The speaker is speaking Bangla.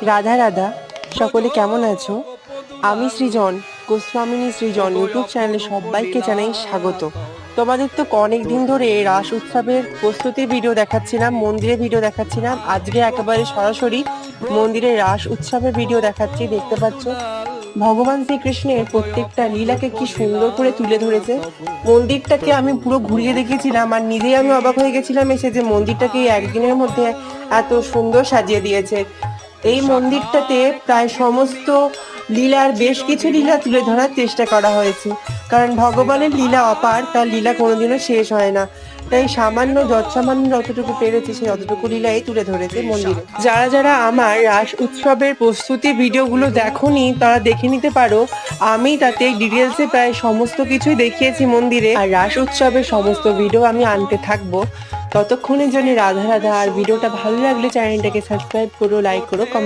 রাধা রাধা, সকলে কেমন আছো? আমি সৃজন, গোস্বামিনী সৃজন ইউটিউব চ্যানেলে সবাইকে জানাই স্বাগত। তোমাদের তো অনেক দিন ধরে রাস উৎসবের প্রস্তুতির ভিডিও দেখাচ্ছিলাম, মন্দিরের ভিডিও দেখাচ্ছিলাম। আজকে একেবারে সরাসরি মন্দিরের রাস উৎসবের ভিডিও দেখাচ্ছি। দেখতে পাচ্ছ ভগবান শ্রীকৃষ্ণের প্রত্যেকটা লীলাকে কি সুন্দর করে তুলে ধরেছে। মন্দিরটাকে আমি পুরো ঘুরিয়ে দেখেছিলাম আর নিজেই আমি অবাক হয়ে গেছিলাম এসে যে মন্দিরটাকে একদিনের মধ্যে এত সুন্দর সাজিয়ে দিয়েছে। এই মন্দিরটাতে প্রায় সমস্ত লীলার বেশ কিছু লীলা তুলে ধরার চেষ্টা করা হয়েছে, কারণ ভগবানের লীলা অপার, তার লীলা কোনোদিনও শেষ হয় না। তাই সামান্য যতটুকু পেরেছে সেই অতটুকু লীলাই তুলে ধরেছে মন্দিরে। যারা যারা আমার রাস উৎসবের প্রস্তুতি ভিডিওগুলো দেখোনি তারা দেখে নিতে পারো। আমি তাতে ডিটেলসে প্রায় সমস্ত কিছুই দেখিয়েছি মন্দিরে, আর রাস উৎসবের সমস্ত ভিডিও আমি আনতে থাকবো। ততক্ষণের জন্য রাধা রাধা। আর ভিডিওটা ভালো লাগলে চ্যানেলটাকে সাবস্ক্রাইব করো, লাইক করো, কমেন্ট